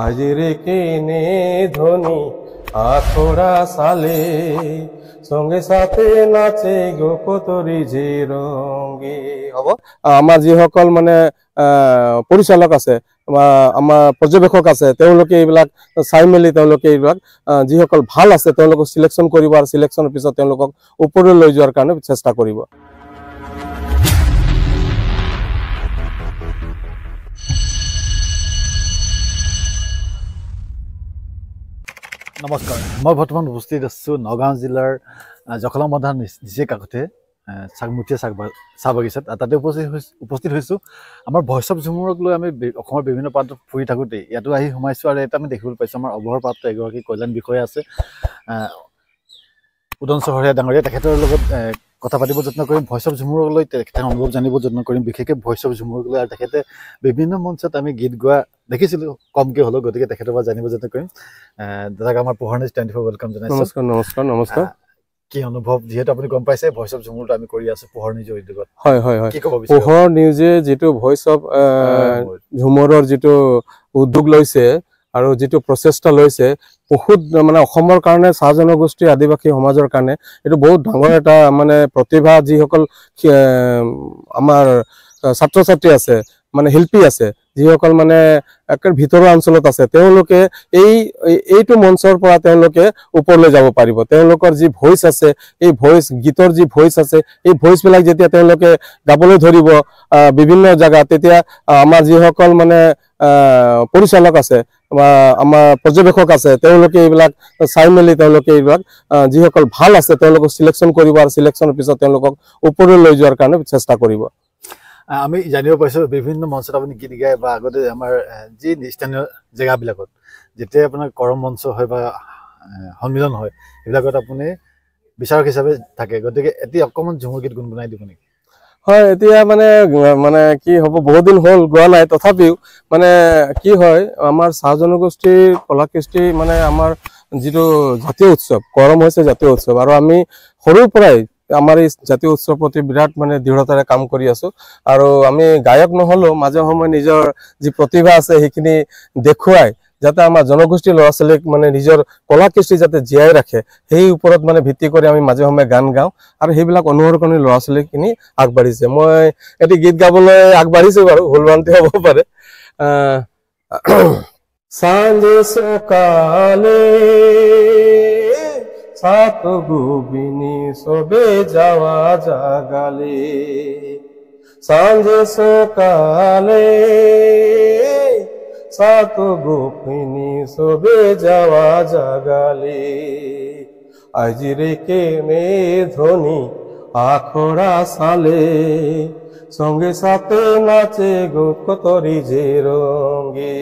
আজিৰে কেনে ধনী আখড়া সালে সঙ্গে সাথে নাচে গোপতৰি যে ৰঙে হব আমাৰ যিসকল মানে পৰিচালক আছে আমাৰ পৰ্যবেক্ষক আছে তেওঁলোকে এইবিলাক চাই মেলি তেওঁলোকে এইবিলাক যিসকল ভাল আছে তেওঁলোকক সিলেকশন কৰিব আৰু সিলেকশনৰ পিছত তেওঁলোকক ওপৰলৈ লৈ যোৱাৰ কাৰণে চেষ্টা কৰিব। নমস্কাৰ, মই বৰ্তমান উপস্থিত আছোঁ নগাঁও জিলাৰ জখলাবন্ধাৰ নিচেই কাষতে চাগমুঠীয়া চাহ বাগিচাত। তাতে উপস্থিত হৈছোঁ আমাৰ ভইচ অফ ঝুমুৰক লৈ আমি অসমৰ বিভিন্ন প্ৰান্তত ফুৰি থাকোঁতেই ইয়াতো আহি সোমাইছোঁ আৰু এটা আমি দেখিবলৈ পাইছোঁ আমাৰ অৱসৰ প্ৰাপ্ত এগৰাকী কল্যাণ বিষয়া আছে উদন চহৰীয়া ডাঙৰীয়া, তেখেতৰ লগত কথা পাতিব যত্ন কৰিম। ভইচ অফ ঝুমুৰক লৈ তেখেতৰ অনুভৱ জানিব যত্ন কৰিম, বিশেষকৈ ভইচ অফ ঝুমুৰক লৈ। আৰু তেখেতে বিভিন্ন মঞ্চত আমি গীত গোৱা দেখিছিলোঁ কমকৈ হ'লেও, গতিকে তেখেতৰ পৰা জানিব যত্ন কৰিম। দাদাক আমাৰ পোহৰ নিউজ 24 ৱেলকাম জনাইছোঁ। নমস্কাৰ নমস্কাৰ নমস্কাৰ। কি অনুভৱ, যিহেতু আপুনি গম পাইছে ভইচ অফ ঝুমুৰটো আমি কৰি আছোঁ পোহৰ নিউজৰ উদ্যোগত? হয় হয় হয়, কি ক'ব বিচাৰে? পোহৰ নিউজে যিটো ভইচ অফ ঝুমুৰৰ যিটো উদ্যোগ লৈছে আৰু যিটো প্ৰচেষ্টা লৈছে বহুত মানে অসমৰ কাৰণে চাহ জনগোষ্ঠী আদিবাসী সমাজৰ কাৰণে এইটো বহুত ডাঙৰ এটা মানে প্ৰতিভা, যিসকল আমাৰ ছাত্ৰ ছাত্ৰী আছে মানে শিল্পী আছে, যিসকল মানে একেবাৰে ভিতৰুৱা অঞ্চলত আছে, তেওঁলোকে এইটো মঞ্চৰ পৰা তেওঁলোকে ওপৰলৈ যাব পাৰিব। তেওঁলোকৰ যি ভইচ আছে, এই ভইচ গীতৰ যি ভইচ আছে, এই ভইচবিলাক যেতিয়া তেওঁলোকে গাবলৈ ধৰিব বিভিন্ন জেগাত, তেতিয়া আমাৰ যিসকল মানে পৰিচালক আছে বা আমাৰ পৰ্যবেক্ষক আছে, তেওঁলোকে এইবিলাক চাই মেলি তেওঁলোকে এইবিলাক যিসকল ভাল আছে তেওঁলোকক সিলেকশন কৰিব আৰু সিলেকশনৰ পিছত তেওঁলোকক ওপৰলৈ লৈ যোৱাৰ কাৰণে চেষ্টা কৰিব। আমি জানিব পাৰিছোঁ বিভিন্ন মঞ্চত আপুনি গীত গায় বা আগতে আমাৰ যি স্থানীয় জেগাবিলাকত যেতিয়া আপোনাৰ কৰম মঞ্চ হয় বা সন্মিলন হয়, সেইবিলাকত আপুনি বিচাৰক হিচাপে থাকে, গতিকে এতিয়া অকণমান ঝুমুৰ গীত গুণগুণাই দিব নেকি? হয়, এতিয়া মানে কি হ'ব, বহুত দিন হ'ল গোৱা নাই, তথাপিও মানে কি হয় আমাৰ চাহ জনগোষ্ঠীৰ কলা কৃষ্টি মানে আমাৰ যিটো জাতীয় উৎসৱ কৰম হৈছে জাতীয় উৎসৱ, আৰু আমি সৰুৰ পৰাই আমাৰ এই জাতীয় উৎসৱৰ প্ৰতি বিৰাট মানে দৃঢ়তাৰে কাম কৰি আছোঁ। আৰু আমি গায়ক নহ'লেও মাজে সময়ে নিজৰ যি প্ৰতিভা আছে সেইখিনি দেখুৱাই যাতে আমাৰ জনগোষ্ঠীৰ ল'ৰা ছোৱালীক মানে নিজৰ কলা কৃষ্টি যাতে জীয়াই ৰাখে, সেই ওপৰত মানে ভিত্তি কৰি আমি মাজে সময়ে গান গাওঁ আৰু সেইবিলাক অনুসৰণ ল'ৰা ছোৱালীখিনি আগবাঢ়িছে। মই এটি গীত গাবলৈ আগবাঢ়িছোঁ বাৰু, ভুল ভ্ৰান্তি হ'ব পাৰে। সাঁঝে সকালে সাত গোবিনী সবে যাওয়া জাগালে, সাঁঝে সকালে সাত গোপিনী সবে যাওয়া জাগালে, আজিরে কেনে ধনী আখড়া সালে সঙ্গে সাথে নাচে গোপতরি যে রঙে,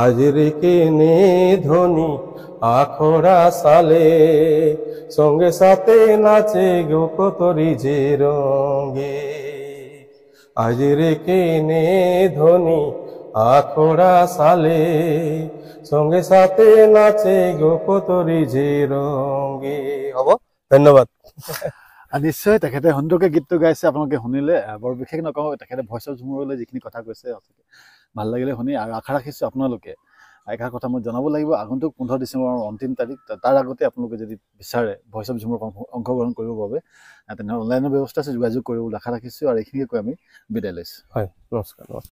আজিরে কেনে ধনী আখড়া সালে সঙ্গে সাথে নাচে গোপতরি যে রঙে, আজিরে কেনে ধনী আখড়া সালে সঙ্গে সাথে নাচে গোপতরি যে ৰঙে। হ'ব, ধন্যবাদ। নিশ্চয় তেখেতে সুন্দৰকৈ গীতটো গাইছে, আপোনালোকে শুনিলে। বৰ বিশেষ নকওঁ, তেখেতে ভইচ অফ ঝুমুৰলৈ যিখিনি কথা কৈছে ভাল লাগিলে শুনি, আৰু আশা ৰাখিছোঁ আপোনালোকে এষাৰ কথা মই জনাব লাগিব, আগন্তুক 15 ডিচেম্বৰৰ অন্তিম তাৰিখ, তাৰ আগতে আপোনালোকে যদি বিচাৰে ভইচ অফ ঝুমুৰত অংশগ্ৰহণ কৰিবৰ বাবে তেনেহ'লে অনলাইনৰ ব্যৱস্থা আছে, যোগাযোগ কৰিবলৈ আশা ৰাখিছোঁ। আৰু এইখিনিকে কৈ আমি বিদায় লৈছোঁ। হয়, নমস্কাৰ।